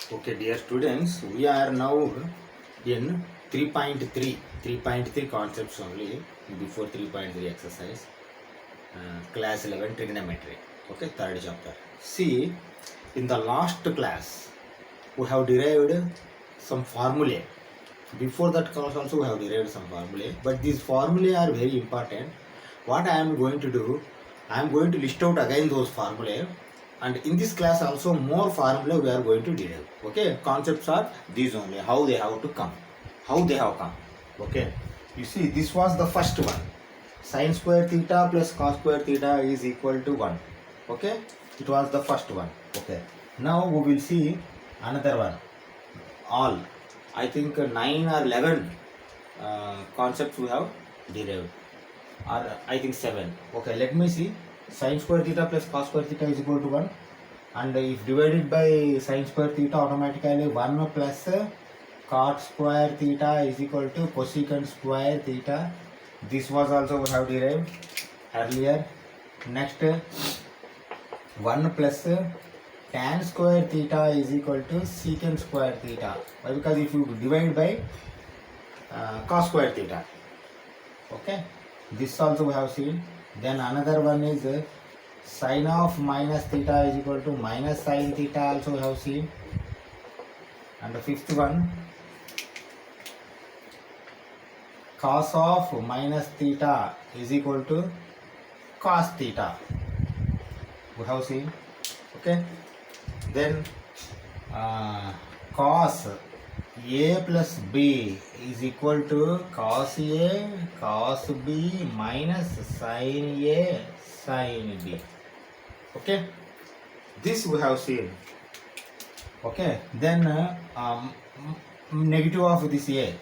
Okay, dear students, we are now in 3.3 concepts only before 3.3 exercise, class 11 trigonometry. Okay, third chapter. See, in the last class, we have derived some formulae. Before that class also we have derived some formulae, but these formulae are very important. What I am going to do, I am going to list out again those formulae, and in this class also more formulae we are going to derive. Okay, concepts are these only, how they have to come, how they have come. Okay, you see this was the first one, sin square theta plus cos square theta is equal to 1. Okay, it was the first one. Okay, now we will see another one, all I think 9 or 11 concepts we have derived, or I think 7. Okay, let me see. Sin square theta plus cos square theta is equal to 1, and if divided by sin square theta, automatically 1 plus cot square theta is equal to cosecant square theta. This was also we have derived earlier. Next, 1 plus tan square theta is equal to secant square theta. Why? Because if you divide by cos square theta. Okay, this also we have seen. Then another one is sin of minus theta is equal to minus sin theta, also we have seen. And the fifth one, cos of minus theta is equal to cos theta, we have seen. Okay, then cos a plus b is equal to cos a cos b minus sin a sin b. Okay, this we have seen. Okay, then negative of this a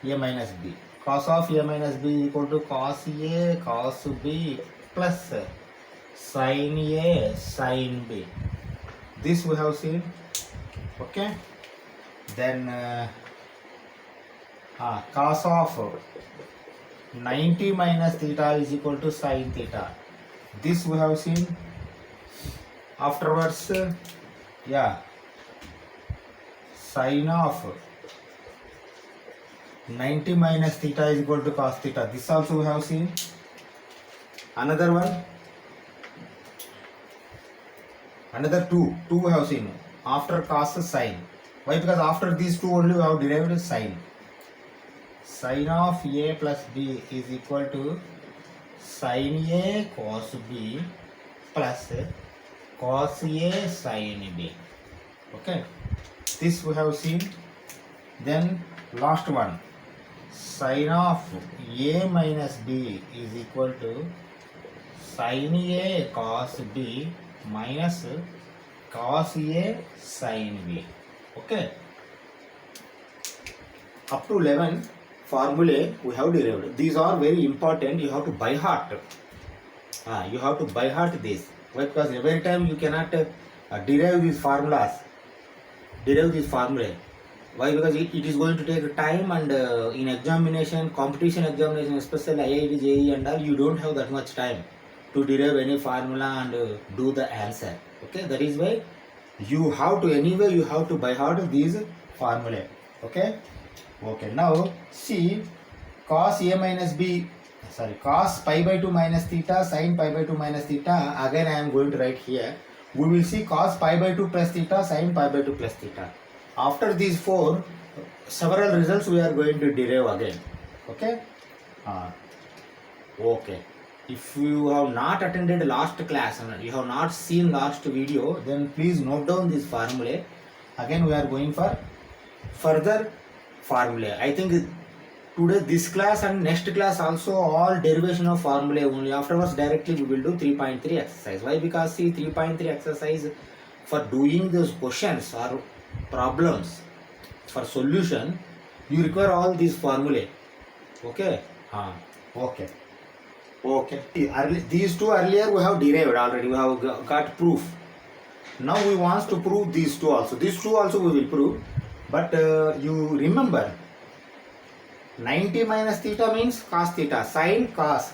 minus b, cos of a minus b equal to cos a cos b plus sin a sin b. This we have seen. Okay, then cos of 90 minus theta is equal to sin theta. This we have seen. Afterwards, sin of 90 minus theta is equal to cos theta. This also we have seen. Another one, another two we have seen after cos sin. Why? Because after these two only we have derived sin. Sin of a plus b is equal to sin a cos b plus cos a sin b. Okay, this we have seen. Then last one, sin of a minus b is equal to sin a cos b minus cos a sin b. Okay, up to 11 formulae we have derived. These are very important. You have to by heart. You have to by heart this. Why? Because every time you cannot derive these formulas, derive these formulae. Why? Because it is going to take time, and in examination, competition examination, especially IIT, JEE and all, you don't have that much time to derive any formula and do the answer. Okay, that is why you have to, anyway you have to by heart these formulae. Okay, now see, cos a minus b, cos pi by 2 minus theta sin pi by 2 minus theta. Again I am going to write here. We will see cos pi by 2 plus theta sin pi by 2 plus theta. After these four, several results we are going to derive again. Okay, okay. If you have not attended last class and you have not seen last video, then please note down this formulae. Again we are going for further formulae. I think today this class and next class also all derivation of formulae only. Afterwards directly we will do 3.3 exercise. Why? Because see, 3.3 exercise, for doing those questions or problems, for solution, you require all these formulae. Okay, okay. These two earlier we have derived already. We have got proof. Now we want to prove these two also. These two also we will prove. But you remember, 90 minus theta means cos theta, sin cos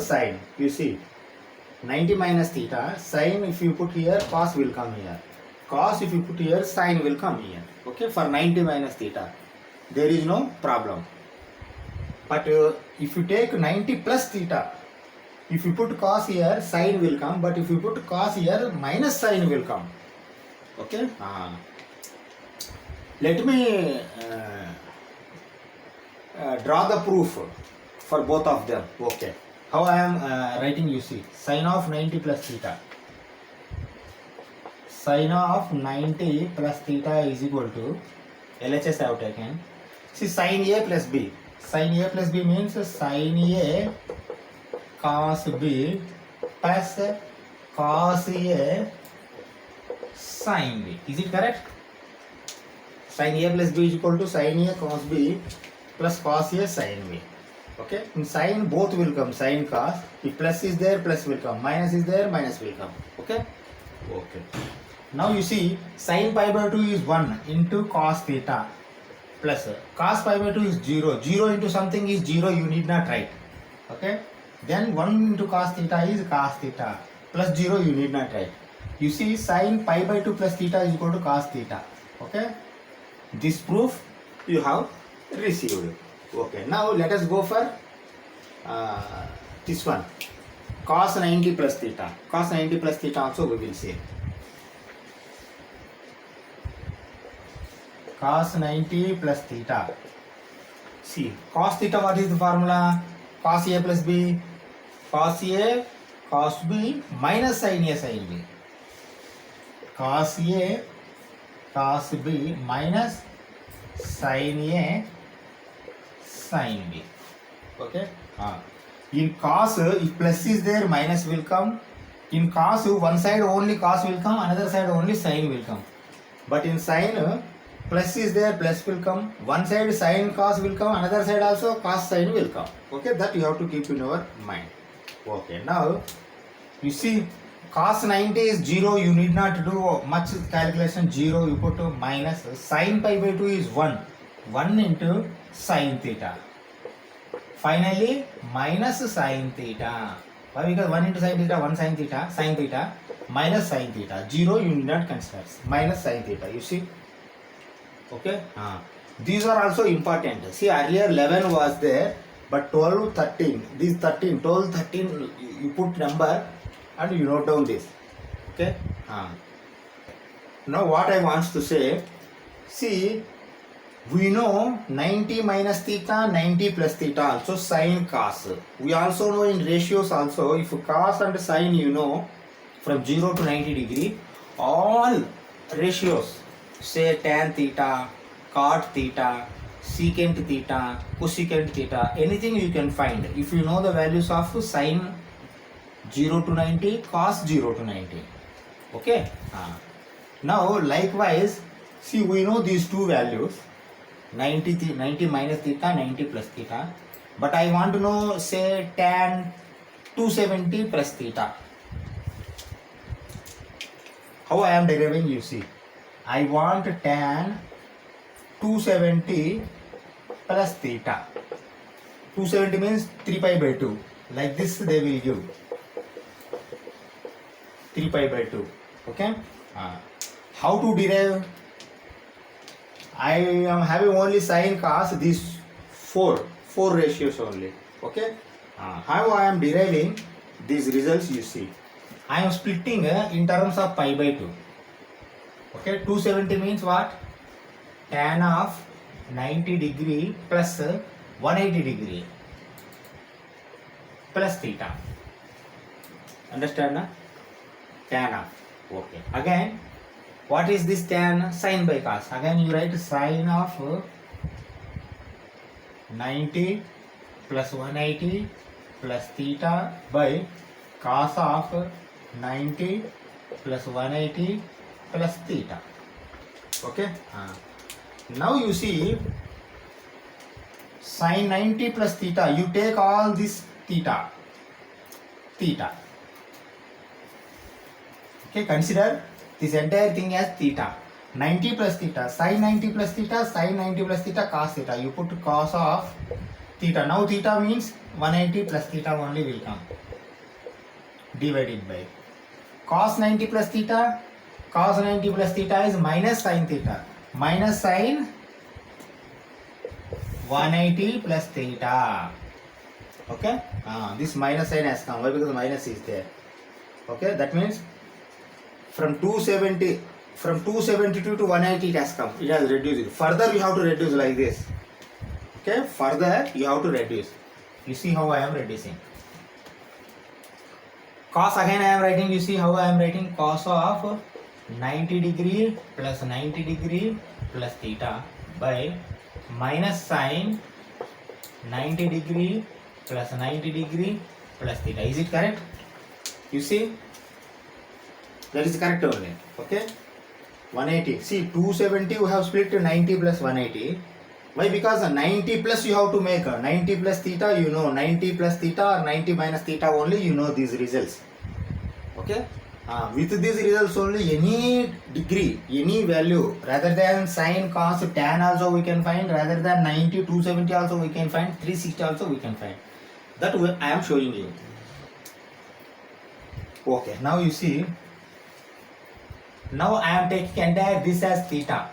sin. You see, 90 minus theta, sin if you put here, cos will come here. cos if you put here, sin will come here. Okay, for 90 minus theta, there is no problem. But if you take 90 plus theta, if you put cos here, sin will come. But if you put cos here, minus sin will come. Okay. Let me draw the proof for both of them. Okay. How I am writing, you see, sin of 90 plus theta. Sin of 90 plus theta is equal to, LHS I have taken. See, sin A plus B. Sin A plus B means sin A cos B plus cos A sin B. Is it correct? Sin A plus B is equal to sin A cos B plus cos A sin B. Okay, in sin both will come, sin cos. If plus is there, plus will come. Minus is there, minus will come. Okay. Okay. Now you see, sin pi by 2 is 1 into cos theta plus cos pi by 2 is 0. 0 into something is 0, you need not write. Okay. Then 1 into cos theta is cos theta plus 0, you need not write. You see, sin pi by 2 plus theta is equal to cos theta. Okay. This proof you have received. Okay. Now let us go for this one. Cos 90 plus theta. Cos 90 plus theta also we will see. Cos 90 plus theta. See, cos theta, what is the formula? Cos A plus B. Cos A cos B minus sin A sin B. Cos A cos B minus sin A sin B. Okay. In cos, if plus is there, minus will come. In cos, one side only cos will come, another side only sin will come. But in sin, plus is there, plus will come. One side sin cos will come, another side also cos sin will come. Okay, that you have to keep in your mind. Okay, now you see, cos 90 is 0, you need not do much calculation. 0 you put minus. Sin pi by 2 is 1. 1 into sin theta. Finally, minus sin theta. Why? Because 1 into sin theta, 1 sin theta, minus sin theta. 0 you need not consider. Minus sin theta. You see? Okay. These are also important. See, earlier 11 was there, but 12, 13. These 13, 12, 13, you put number and you note down this. Okay. Now what I want to say, see, we know 90 minus theta, 90 plus theta also sin cos. We also know in ratios also, if cos and sin you know from 0 to 90 degree, all ratios, say tan theta, cot theta, secant theta, cosecant theta, anything you can find. If you know the values of sin 0 to 90, cos 0 to 90. Okay. Now likewise, see, we know these two values, 90 minus theta, 90 plus theta. But I want to know, say, tan 270 plus theta. How I am deriving, you see. I want tan 270 plus theta. 270 means 3 pi by 2. Like this they will give. 3 pi by 2. Okay. How to derive? I am having only sin cos, these four ratios only. Okay. How I am deriving these results, you see. I am splitting in terms of pi by 2. Okay. 270 means what? Tan of 90 degree plus 180 degree plus theta. Understand? Na? Tan of. Okay. Again, what is this tan? Sin by cos. Again you write sin of 90 plus 180 plus theta by cos of 90 plus 180 plus theta. Okay. Now you see, sin 90 plus theta, you take all this theta. Okay, consider this entire thing as theta. 90 plus theta, sin 90 plus theta, sin 90 plus theta, cos theta. You put cos of theta. Now theta means 180 plus theta only will come. Divided by cos 90 plus theta, cos 90 plus theta is minus sin theta. Minus sin 180 plus theta. Okay, this minus sign has come. Why? Because minus is there. Okay, that means from 272 to 180 it has come. It has reduced. Further you have to reduce like this. Okay, further you have to reduce. You see how I am reducing. Cos again I am writing. You see how I am writing. Cos of 90 degree plus 90 degree plus theta by minus sin 90 degree plus 90 degree plus theta. Is it correct? You see, that is correct only. Okay, 180. See, 270 we have split to 90 plus 180. Why? Because 90 plus you have to make 90 plus theta, you know, 90 plus theta or 90 minus theta only, you know these results. Okay, with these results only, any degree, any value, rather than sin, cos, tan also we can find, rather than 90, 270 also we can find, 360 also we can find. That way I am showing you. Okay, now you see, now I am taking entire this as theta.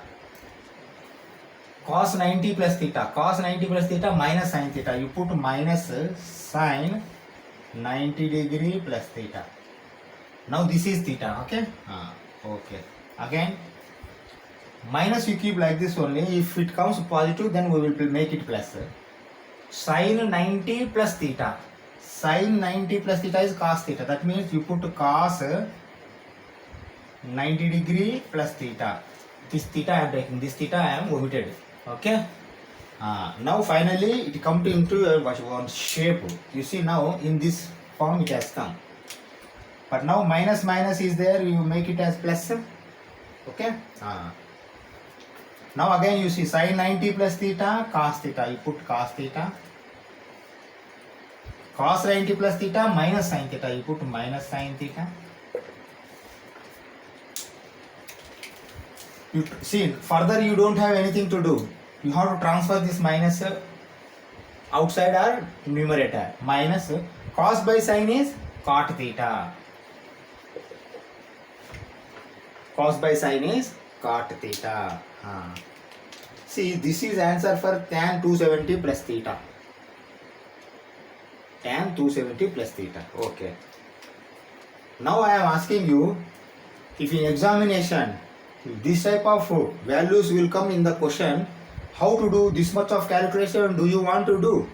Cos 90 plus theta, cos 90 plus theta minus sin theta. You put minus sin 90 degree plus theta. Now this is theta. Okay. Okay. Again, minus you keep like this only. If it comes positive, then we will make it plus. Sin 90 plus theta. Sin 90 plus theta is cos theta. That means you put cos 90 degree plus theta. This theta I am taking. This theta I am omitted. Okay. Now finally it comes into one shape. You see, now in this form it has come. But now minus minus is there. You make it as plus. Okay. Now again you see sin 90 plus theta, cos theta. You put cos theta. Cos 90 plus theta minus sin theta. You put minus sin theta. You see, further you don't have anything to do. You have to transfer this minus outside our numerator. Minus cos by sin is cot theta. Cos by sin is cot theta. See, this is answer for tan 270 plus theta. Tan 270 plus theta. Okay. Now I am asking you, if in examination this type of values will come in the question, how to do this much of calculation do you want to do?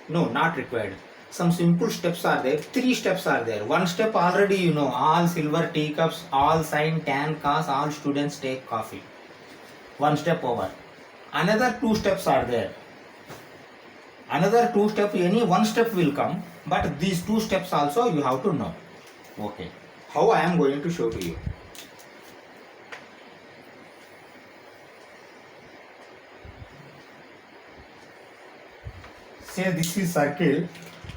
No, not required. Some simple steps are there. 3 steps are there. One step already you know. All silver teacups, all sin, tan, cos, all students take coffee. One step over. Another 2 steps are there. Another 2 steps, any one step will come. But these 2 steps also you have to know. Okay. How I am going to show to you. Say this is circle,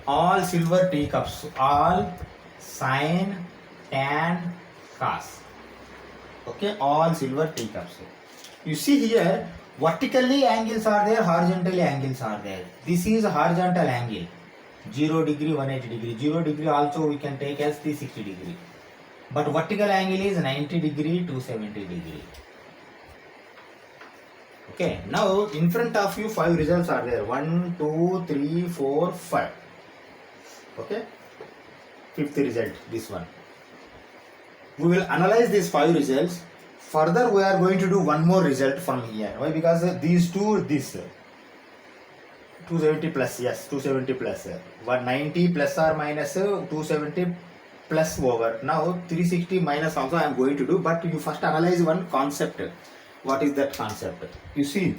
all silver teacups, all sin, tan, cos. Okay, all silver teacups. You see here, vertically angles are there, horizontally angles are there. This is horizontal angle, 0 degree, 180 degree. 0 degree also we can take as 360 degree. But vertical angle is 90 degree, 270 degree. Okay, now in front of you 5 results are there. 1, 2, 3, 4, 5. Okay, 5th result, this one. We will analyze these 5 results. Further, we are going to do one more result from here. Why? Because these two, this 270 plus, yes, 270 plus, 190 plus or minus 270 plus over. Now 360 minus also I am going to do, but you first analyze one concept. What is that concept? You see,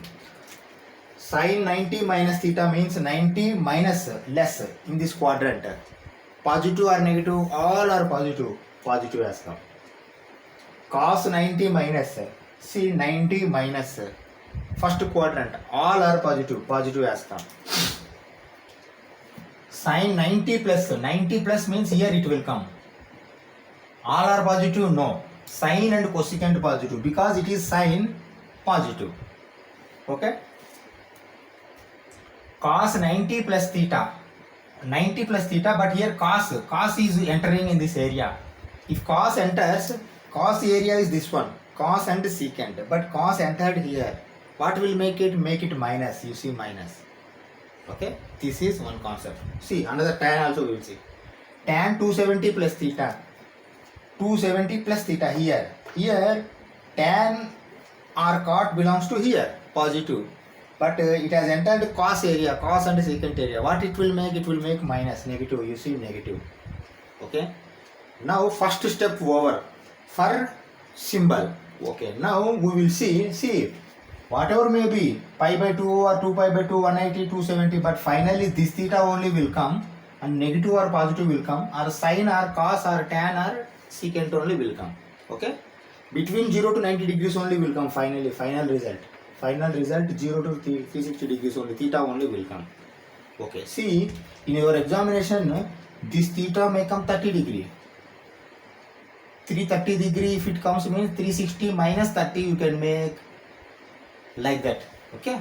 sin 90 minus theta means 90 minus less in this quadrant. Positive or negative? All are positive. Positive has come. Cos 90 minus, see 90 minus, first quadrant, all are positive. Positive has come. Sin 90 plus means here it will come. All are positive? No. Sin and cosecant positive, because it is sin positive. Okay. Cos 90 plus theta, but here cos is entering in this area. If cos enters, cos area is this one, cos and secant, but cos entered here. What will make it? Make it minus. You see minus. Okay, this is one concept. See, another tan also we will see. Tan 270 plus theta. 270 plus theta here. Here, tan or cot belongs to here, positive. But it has entered cos area, cos and secant area. What it will make? It will make minus, negative. You see negative. Okay. Now first step over for symbol. Okay. Now we will see whatever may be pi by 2 or 2 pi by 2, 180, 270. But finally this theta only will come, and negative or positive will come, or sine or cos or tan or secant only will come. Okay. Between 0 to 90 degrees only will come finally, final result 0 to 360 degrees only, theta only will come. Okay, see, in your examination, this theta may come 30 degree. 330 degree if it comes means 360 minus 30 you can make like that. Okay,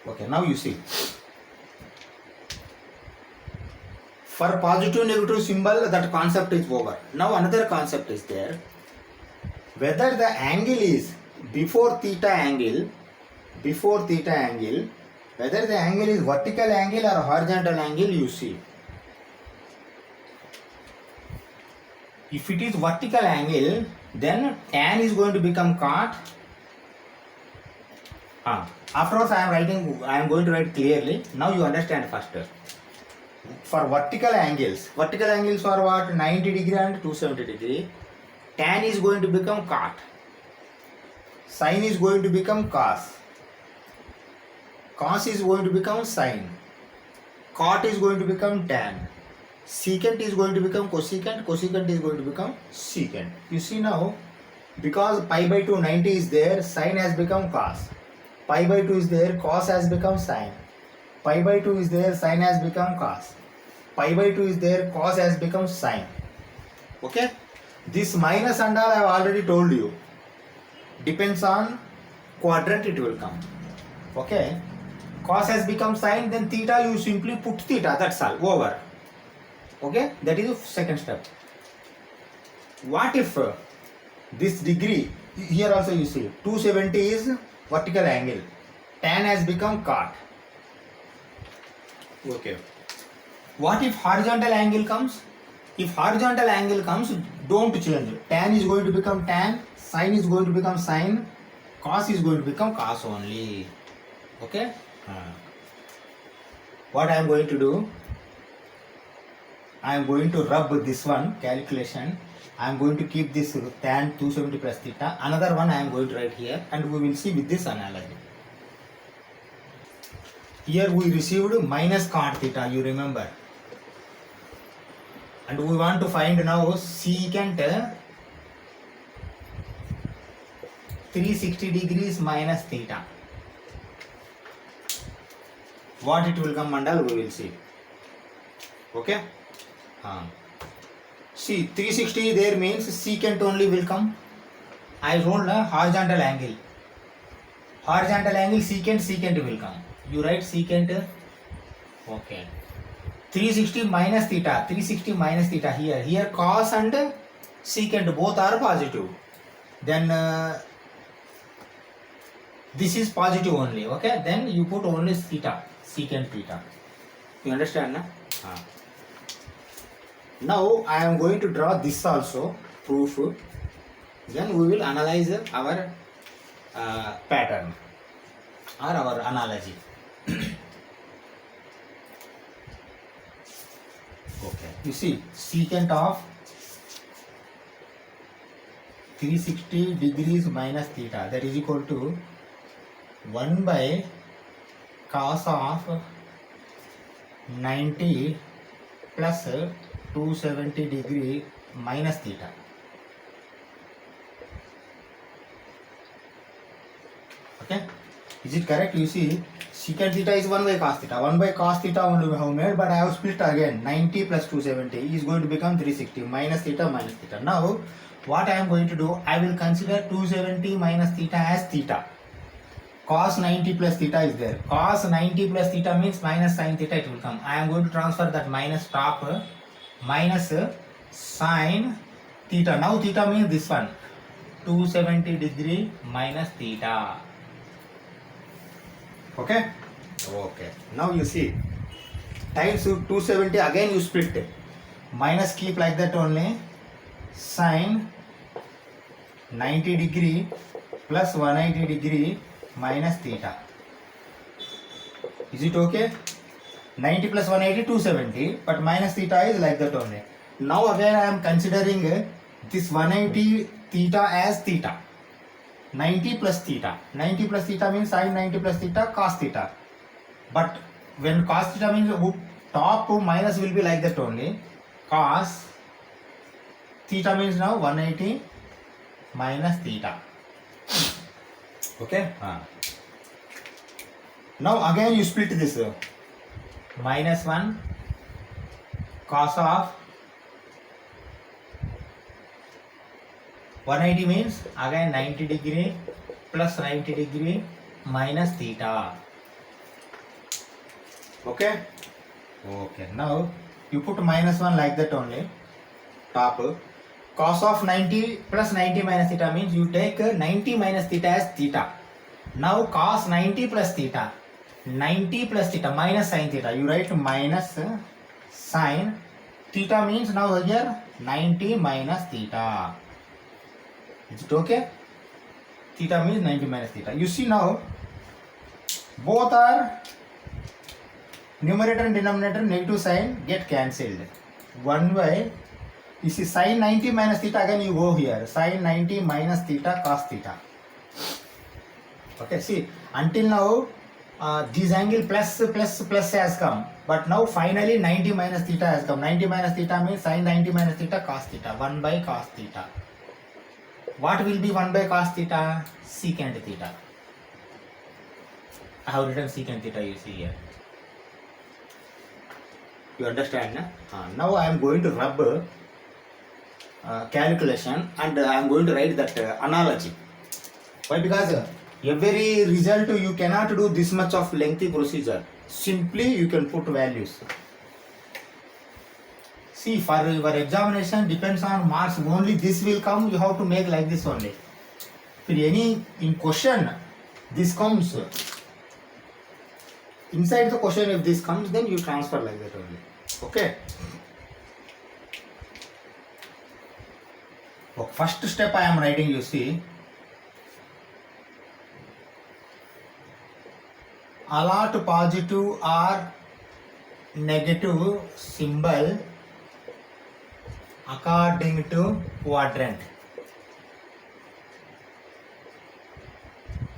okay, now you see. For positive negative symbol, that concept is over. Now another concept is there. Whether the angle is before theta angle, whether the angle is vertical angle or horizontal angle, you see. If it is vertical angle, then tan is going to become cot. Afterwards I am going to write clearly. Now you understand first. For vertical angles are what? 90 degree and 270 degree. Tan is going to become cot. Sine is going to become cos. Cos is going to become sine. Cot is going to become tan. Secant is going to become cosecant. Cosecant is going to become secant. You see now, because pi by 2 90 is there, sine has become cos. Pi by 2 is there, cos has become sine. Pi by 2 is there, sine has become cos. Pi by 2 is there, cos has become sine. Okay? This minus and all I have already told you. Depends on quadrant it will come. Okay? Cos has become sine, then theta you simply put theta, that's all, over. Okay? That is the second step. What if this degree, here also you see, 270 is vertical angle. Tan has become cot. Okay. What if horizontal angle comes? If horizontal angle comes, don't change. Tan is going to become tan, sine is going to become sine, cos is going to become cos only. Okay? What I am going to do? I am going to rub this one, calculation. I am going to keep this tan 270 plus theta. Another one I am going to write here, and we will see with this analogy. Here we received minus cot theta, you remember. And we want to find now secant 360 degrees minus theta. What it will come, Mandal, we will see. Okay? See, 360 there means secant only will come. I told horizontal angle. Horizontal angle secant will come. You write secant. Okay. 360 minus theta here. Here cos and secant both are positive. Then this is positive only. Okay. Then you put only theta, secant theta. You understand, na? Now I am going to draw this also, proof. Then we will analyze our pattern or our analogy. Okay. You see, secant of 360 degrees minus theta, that is equal to 1 by cos of 90 plus 270 degree minus theta. Okay, is it correct? You see, secant theta is 1 by cos theta. 1 by cos theta only we have made, but I have split again. 90 plus 270 is going to become 360 minus theta minus theta. Now what I am going to do, I will consider 270 minus theta as theta. Cos 90 plus theta is there. Cos 90 plus theta means minus sin theta it will come. I am going to transfer that minus top minus sin theta. Now theta means this one, 270 degree minus theta. Okay. Okay. Now you see times 270, again you split. Minus keep like that only. Sine 90 degree plus 180 degree minus theta. Is it okay? 90 plus 180, 270, but minus theta is like that only. Now again I am considering this 180 theta as theta. 90 plus theta. 90 plus theta means sine 90 plus theta cos theta. But when cos theta means top minus will be like that only. Cos theta means now 180 minus theta. Okay. Now again you split this. Minus 1 cos of 180 means again 90 degree plus 90 degree minus theta. Okay. Okay. Now you put minus 1 like that only. Top. Cos of 90 plus 90 minus theta means you take 90 minus theta as theta. Now cos 90 plus theta. 90 plus theta minus sin theta. You write minus sin theta means now here 90 minus theta. Is it okay? Theta means 90 minus theta. You see now both are numerator and denominator negative sign get cancelled. 1 by you see sin 90 minus theta, again you go here sin 90 minus theta cos theta. Okay, see until now this angle plus has come, but now finally 90 minus theta has come. 90 minus theta means sin 90 minus theta cos theta. 1 by cos theta. What will be 1 by cos theta? Secant theta. I have written secant theta, you see here. You understand? Now I am going to rub calculation and I am going to write that analogy. Why? Because every result you cannot do this much of lengthy procedure. Simply you can put values. See, for your examination depends on marks. Only this will come. You have to make like this only. For any in question, this comes inside the question. If this comes, then you transfer like that only. Okay. First step I am writing. You see. Allot positive or negative symbol according to quadrant.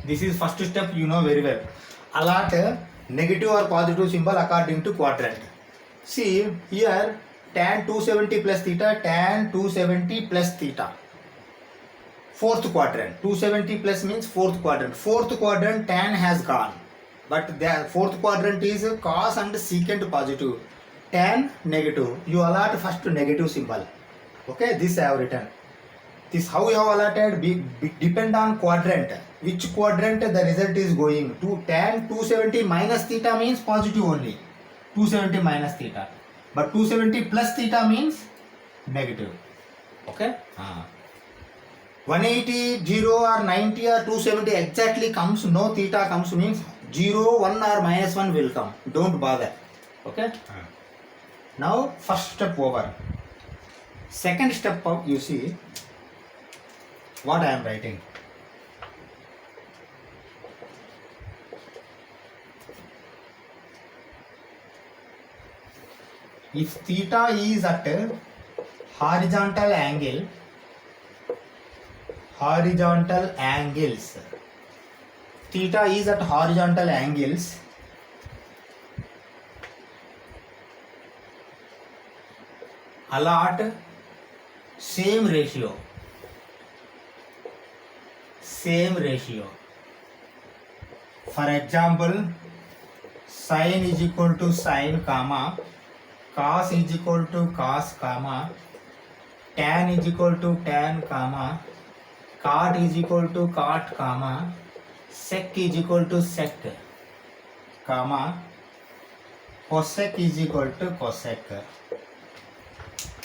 This is first step, you know very well. Allot negative or positive symbol according to quadrant. See here tan 270 plus theta, tan 270 plus theta. Fourth quadrant. 270 plus means fourth quadrant. Fourth quadrant tan has gone. But the fourth quadrant is cos and secant positive, tan negative. You allot first negative symbol. Okay, this I have written. This how you have allotted depend on quadrant. Which quadrant the result is going to. Tan 270 minus theta means positive only. 270 minus theta. But 270 plus theta means negative. Okay. 180, 0 or 90 or 270 exactly comes. No theta comes means 0, 1 or minus 1 will come. Don't bother. Okay. Now first step over. Second step up, you see what I am writing. If theta is at horizontal angles, theta is at horizontal angles, allot same ratio. For example, sin is equal to sin, comma, cos is equal to cos, comma, tan is equal to tan, comma, cot is equal to cot, comma, sec is equal to sec, comma, cosec is equal to cosec.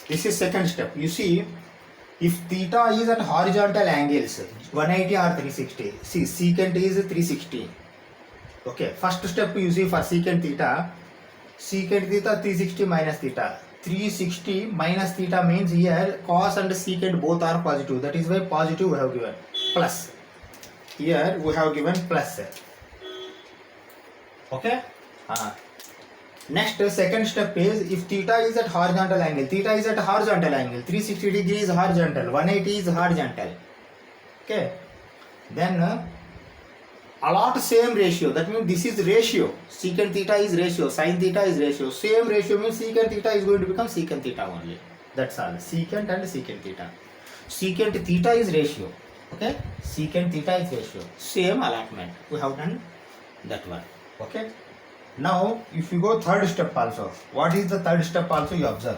This is second step. You see, If theta is at horizontal angles 180 or 360, see secant is 360. Okay, first step you see for secant theta 360 minus theta. 360 minus theta means here cos and secant both are positive. That is why positive we have given plus. Here we have given plus. Okay. Next second step is if theta is at horizontal angle. Theta is at horizontal angle. 360 degree is horizontal. 180 is horizontal. Okay. Then allot same ratio. That means this is ratio. Secant theta is ratio. Sin theta is ratio. Same ratio means secant theta is going to become secant theta only. That's all. Secant and secant theta. Secant theta is ratio. Okay. Secant theta is ratio. Same allotment. We have done that one. Okay. Now if you go third step also. What is the third step also you observe?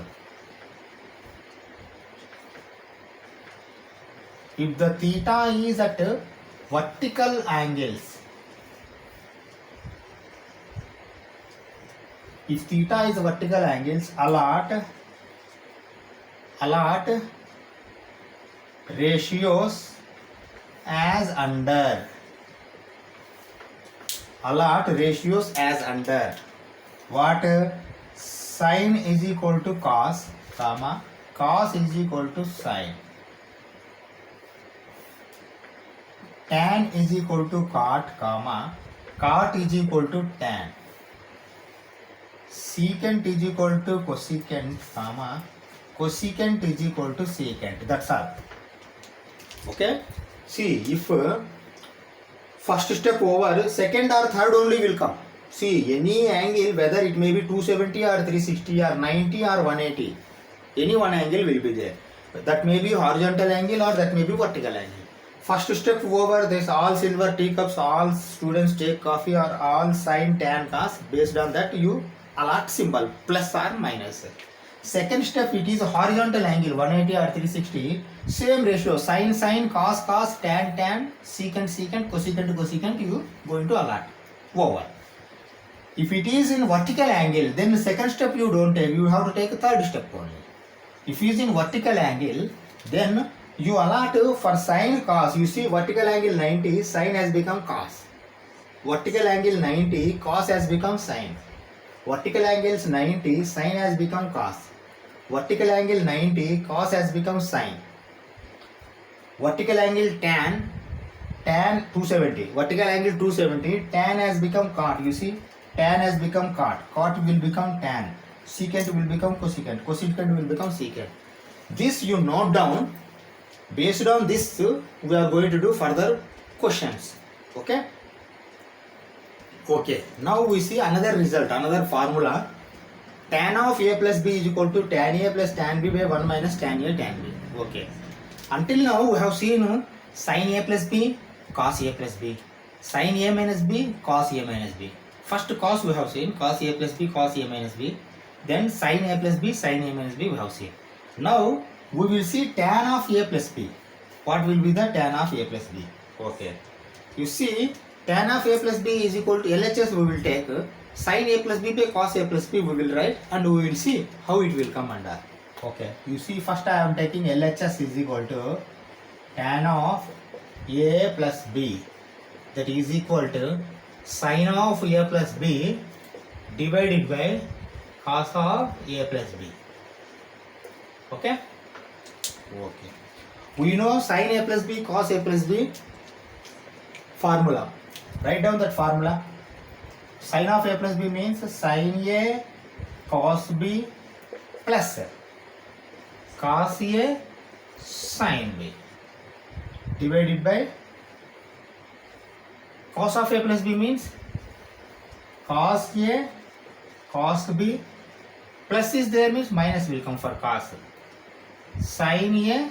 If the theta is at vertical angles. If theta is vertical angles, allot ratios as under. Allot ratios as under. What? Sin is equal to cos, comma, cos is equal to sin. Tan is equal to cot, comma, cot is equal to tan. Secant is equal to cosecant, comma, cosecant is equal to secant. That's all. Okay. See, if first step over, second or third only will come. See, any angle, whether it may be 270 or 360 or 90 or 180, any one angle will be there. That may be horizontal angle or that may be vertical angle. First step over, this all silver teacups, all students take coffee or all sin tan cos. Based on that you allot symbol plus or minus. Second step, it is a horizontal angle 180 or 360. Same ratio, sin, cos, tan, secant, cosecant, you going to allot over. If it is in vertical angle, then the second step you don't take, you have to take a third step only. If it is in vertical angle, then you allot for sin cos. You see vertical angle 90, sin has become cos. Vertical angle 90, cos has become sin. Vertical angles 90, sin has become cos. Vertical angle 90, cos has become sin. Vertical angle tan 270. Vertical angle 270, tan has become cot. You see, tan has become cot. Cot will become tan. Secant will become cosecant. Cosecant will become secant. This you note down. Based on this, we are going to do further questions. Okay. Okay. Now we see another result, another formula. Tan of A plus B is equal to tan A plus tan B by 1 minus tan A tan B. Okay. Until now we have seen sin A plus B, cos A plus B. Sin A minus B, cos A minus B. First cos we have seen, cos A plus B, cos A minus B. Then sin A plus B, sin A minus B we have seen. Now we will see tan of A plus B. What will be the tan of A plus B? Okay. You see, tan of A plus B is equal to LHS we will take. Sin A plus B by cos A plus B we will write and we will see how it will come under. Okay. You see, first I am taking LHS is equal to tan of A plus B. That is equal to sin of A plus B divided by cos of A plus B. Okay. Okay. We know sin A plus B, cos A plus B formula. Write down that formula. Sin of A plus B means sin A cos B plus cos A sin B divided by cos of A plus B means cos A cos B, plus is there means minus will come for cos. Sin A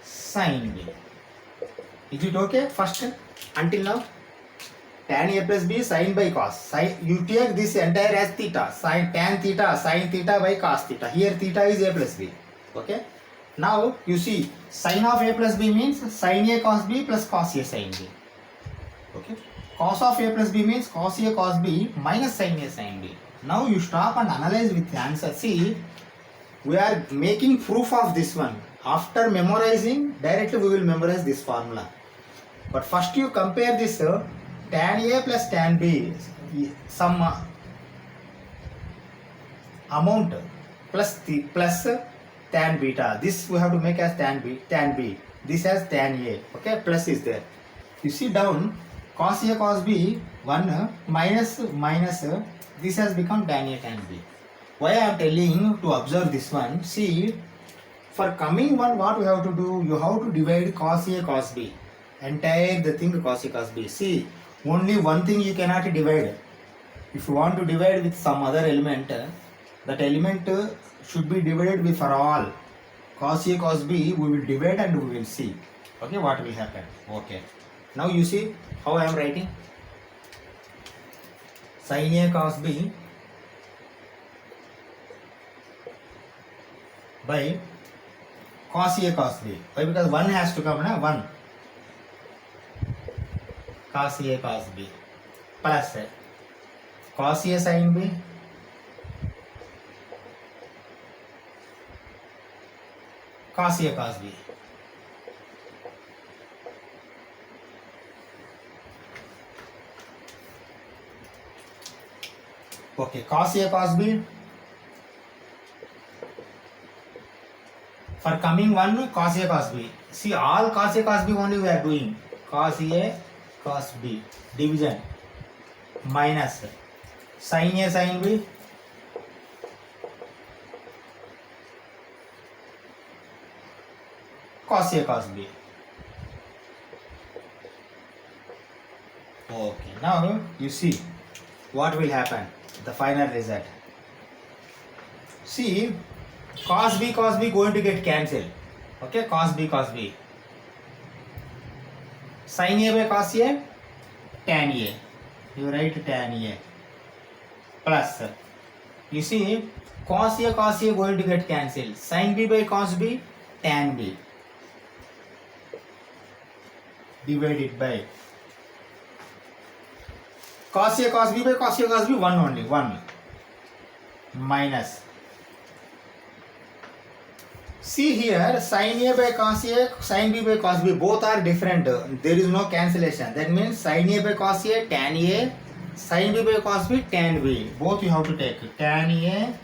sin B. Is it okay? First, until now, tan A plus B sin by cos. Sin, you take this entire as theta. Sin tan theta, sin theta by cos theta. Here theta is A plus B. Okay. Now you see sin of A plus B means sin A cos B plus cos A sin B. Okay. Cos of A plus B means cos A cos B minus sin A sin B. Now you stop and analyze with the answer. See, we are making proof of this one. After memorizing, directly we will memorize this formula. But first you compare this tan A plus tan B, some amount plus tan beta. This we have to make as tan B. This as tan A. Okay, plus is there. You see down, cos A cos B 1 minus. This has become tan A tan B. Why I am telling you to observe this one? See, for coming one, what we have to do? You have to divide cos A cos B. Entire the thing cos A cos B. See, only one thing you cannot divide. If you want to divide with some other element, that element should be divided with for all. Cos A cos B we will divide and we will see. Okay, what will happen? Okay. Now you see how I am writing. Sin A cos B by cos A cos B. Why? Because 1 has to come, na? 1 cos A cos B plus cos A sin B cos A cos B. Okay, cos A cos B. For coming one, cos A cos B. See, all cos A cos B only we are doing. Cos A cos B division minus sin A sin B cos A cos B. Okay, now you see what will happen, the final result. See, cos B going to get cancelled. Okay, cos B. Sin A by cos A, tan A. You write tan A. Plus, you see, cos A going to get cancelled. Sin B by cos B, tan B. Divided by cos A cos B by cos A cos B, 1 only, 1. Minus. See here, sin A by cos A, sin B by cos B, both are different. There is no cancellation. That means sin A by cos A, tan A, sin B by cos B, tan B. Both you have to take. Tan A,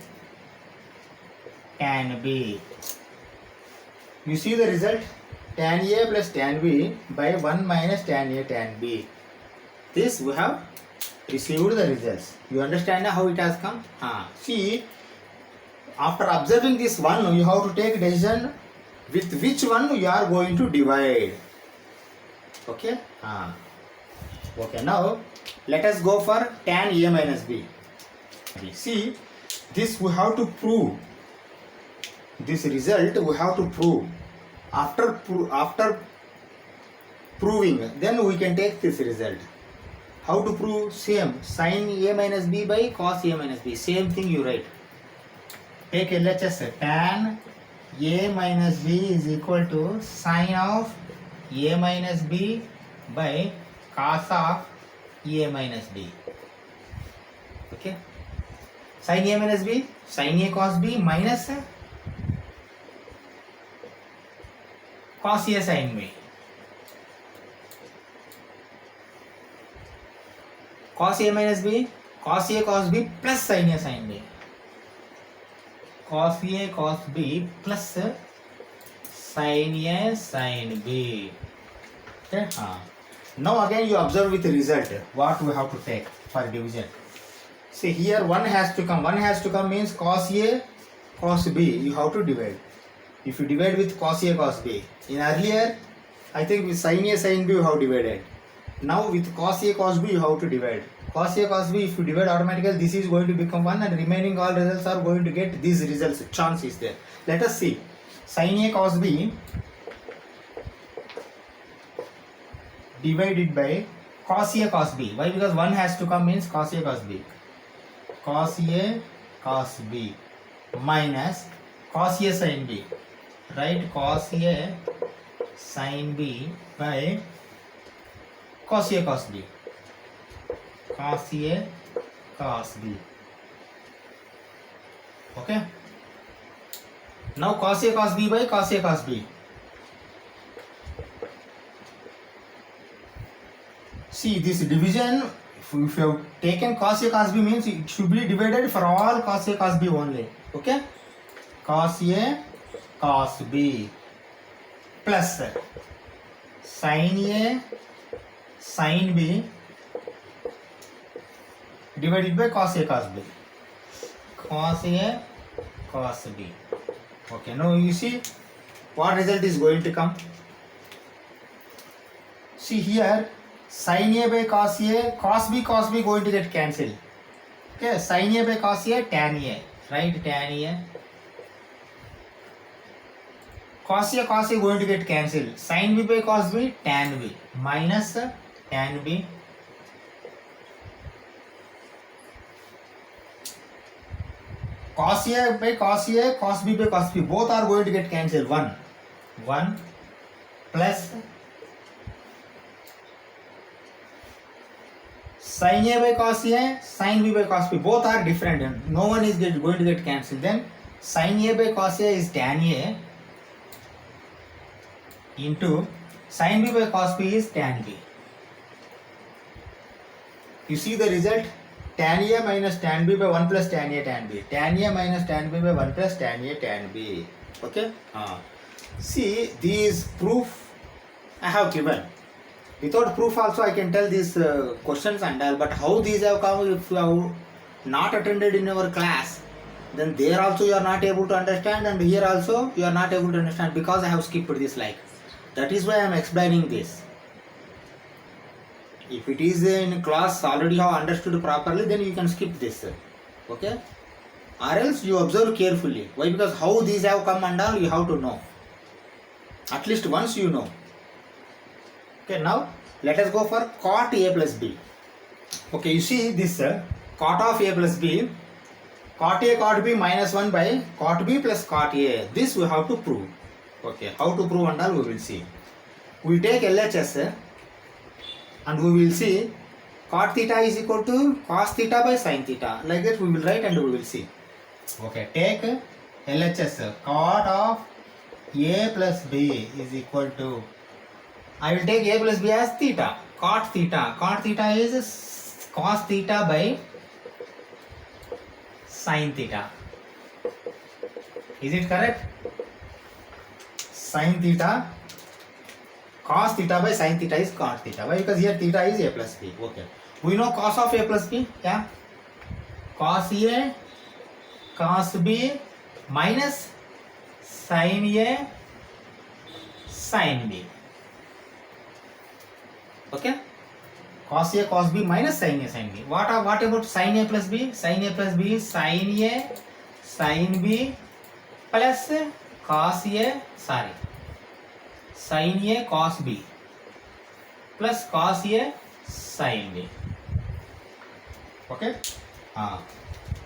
tan B. You see the result? Tan A plus tan B by 1 minus tan A tan B. This we have received the results. You understand how it has come? See, after observing this one, you have to take decision with which one you are going to divide. Okay? Okay, now let us go for tan A minus B. See, this we have to prove. This result we have to prove. After proving, then we can take this result. How to prove? Same. Sin A minus B by cos A minus B. Same thing you write. Take LHS. Tan A minus B is equal to sin of A minus B by cos of A minus B. Okay. Sin A minus B, sin A cos B minus cos A sin B. Cos A minus B, cos A cos B plus sin A sin B. Cos A cos B plus sin A sin B. Okay. Now again you observe with the result what we have to take for division. See here 1 has to come. 1 has to come means cos A cos B you have to divide. If you divide with cos A cos B, in earlier I think with sin A sin B you have divided. Now with cos A cos B you have to divide. Cos A cos B if you divide automatically this is going to become 1 and remaining all results are going to get these results. Chance is there. Let us see. Sin A cos B divided by cos A cos B. Why? Because 1 has to come means cos A cos B. Cos A cos B minus cos A sin B. Right? Cos A sin B by cos A cos B. Cos A cos B. Okay. Now cos A cos B by cos A cos B. See this division, if you have taken cos A cos B means it should be divided for all cos A cos B only. Okay? Cos A cos B plus sin A sin B divided by cos A cos B. Cos A cos B. Okay, now you see what result is going to come. See here, sin A by cos A, cos B going to get cancelled. Okay, sin A by cos A, tan A, right? Tan A. Cos A going to get cancelled. Sin B by cos B, tan B, minus tan B. Cos A by cos A, cos B by cos B, both are going to get cancelled. 1 plus sin A by cos A, sin B by cos B, both are different and no one is going to get cancelled. Then sin A by cos A is tan A into sin B by cos B is tan B. You see the result? Tan A minus tan B by 1 plus tan A tan B. Tan A minus tan B by 1 plus tan A tan B. Okay? See, these proof I have given. Without proof also I can tell these questions and all, but how these have come, if you have not attended in our class, then there also you are not able to understand, and here also you are not able to understand because I have skipped this like. That is why I am explaining this. If it is in class already you have understood properly, then you can skip this. Okay? Or else you observe carefully. Why? Because how these have come and all you have to know. At least once you know. Okay, now let us go for cot A plus B. Okay, you see this cot of A plus B, cot A cot B minus 1 by cot B plus cot A. This we have to prove. Okay, how to prove and all we will see. We take LHS and we will see cot theta is equal to cos theta by sin theta. Like that we will write and we will see. Okay, take LHS. Cot of A plus B is equal to, I will take A plus B as theta. Cot theta. Cot theta is cos theta by sin theta. Is it correct? Sin theta, cos theta by sin theta is cot theta. Why? Because here theta is A plus B. Okay. We know cos of A plus B. Yeah. Cos A, cos B minus sin A, sin B. Okay. Cos A, cos B minus sin A, sin B. What about sin A plus B? Sin A plus B is sin A, sin B plus cos A, sin A cos B plus cos A sin B. Okay?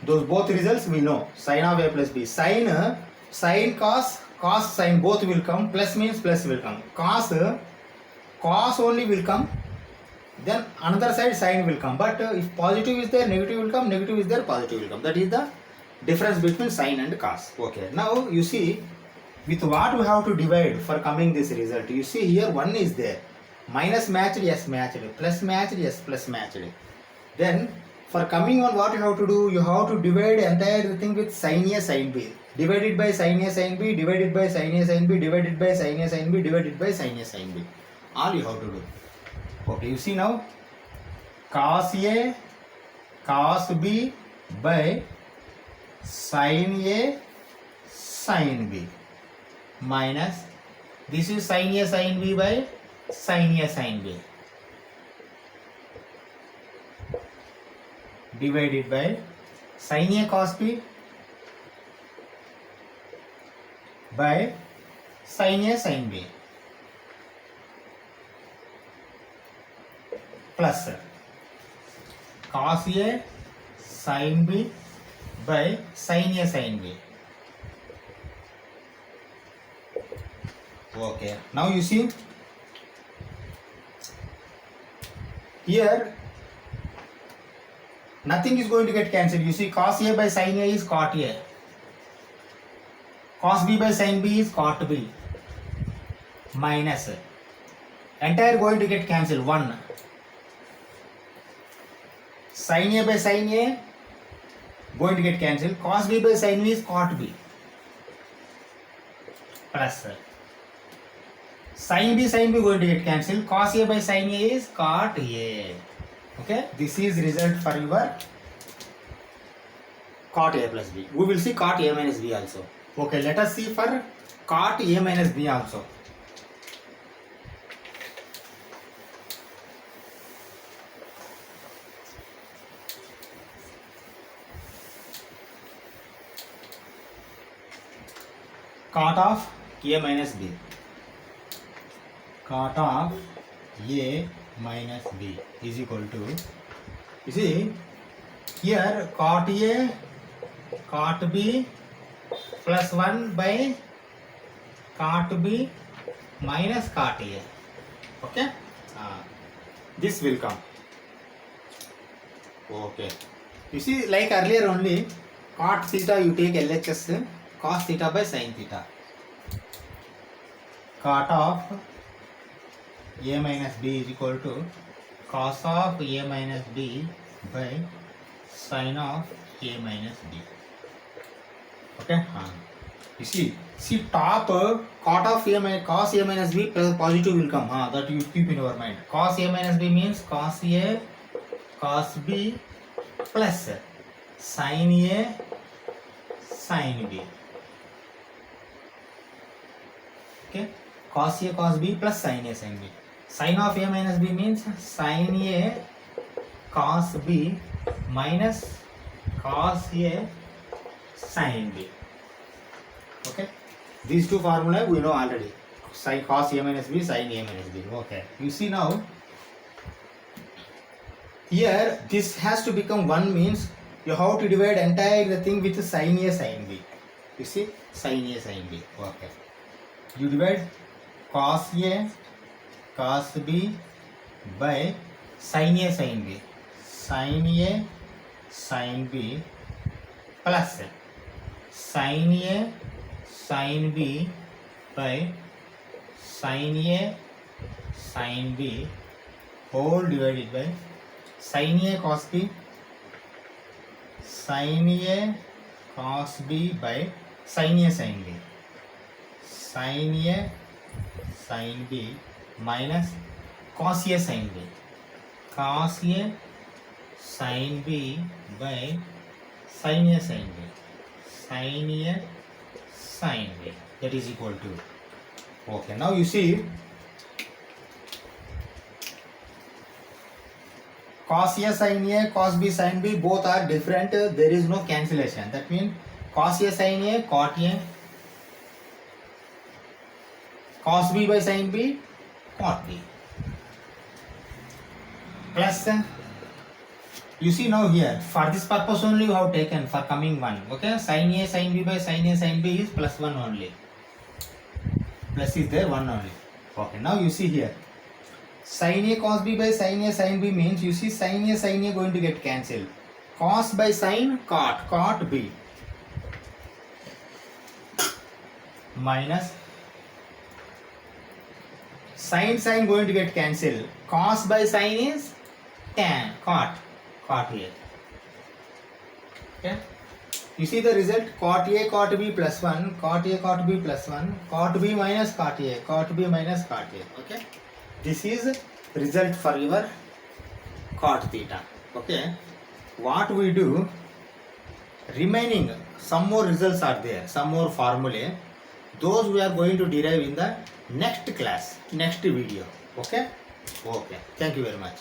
Those both results we know. Sin of A plus B. Sin cos sin both will come. Plus means plus will come. Cos only will come. Then another side sin will come. But if positive is there, negative will come. Negative is there, positive will come. That is the difference between sin and cos. Okay. Now you see, with what we have to divide for coming this result. You see here 1 is there. Minus matched, yes matched. Plus matched, yes plus matched. Then for coming on, what you have to do? You have to divide entire thing with sin A sin B. Divided by sin A sin B, divided by sin A sin B, divided by sin A sin B, divided by sin A sin B. All you have to do. Okay, you see now, cos A cos B by sin A sin B minus this is sin A sin B by sin A sin B divided by sin A cos B by sin A sin B plus cos A sin B by sin A sin B. Okay, now you see here nothing is going to get cancelled. You see cos A by sin A is cot A. cos b by sin b is cot b minus entire going to get cancelled 1 sin a by sin a going to get cancelled cos b by sin b is cot b plus sin b going to get cancelled cos a by sin a is cot a. Okay, this is result for your cot a plus b. We will see cot a minus b also. Okay, let us see for cot a minus b also. Cot of a minus b. Cot of a minus b is equal to, you see here cot a cot b plus 1 by cot b minus cot a. Okay, this will come. Okay, you see like earlier only cot theta you take LHS cos theta by sin theta. Cot of a minus b is equal to cos of a minus b by sin of a minus b. Okay, you see top cot of a minus cos a minus b plus positive will come. That you keep in your mind. Cos a minus b means cos a cos b plus sin a sin b. Okay, cos a cos b plus sin a sin b. Sin of a minus b means sin a cos b minus cos a sin b. Okay, these two formula we know already. Sin cos a minus b, sin a minus b. Okay, you see now here this has to become 1 means you have to divide entire the thing with sin a sin b. You see sin a sin b. Okay, you divide cos a cos b by sin a sin b. Sin a sin b plus sin a sin b by sin a sin b whole divided by sin a cos b sin a cos b by sin a sin b. Sin a sin b minus cos a sin b. Cos a sin b by sin a sin b. Sin a sin b, that is equal to. Okay, now you see cos a sin a cos b sin b both are different. There is no cancellation. That means cos a sin a cot a, cos b by sin b cot b plus you see now here for this purpose only you have taken for coming one. Okay, sin a sin b by sin a sin b is plus 1 only. Plus is there 1 only. Okay, now you see here sin a cos b by sin a sin b means you see sin a going to get cancelled. Cos by sin cot b minus sin going to get cancelled. Cos by sin is tan cot a. Okay, you see the result cot a cot b plus 1 cot a cot b plus 1 cot b minus cot a cot b minus cot a. Okay, this is result for your cot theta. Okay, what we do remaining some more results are there, some more formulae, those we are going to derive in the next class, next video. Okay, thank you very much.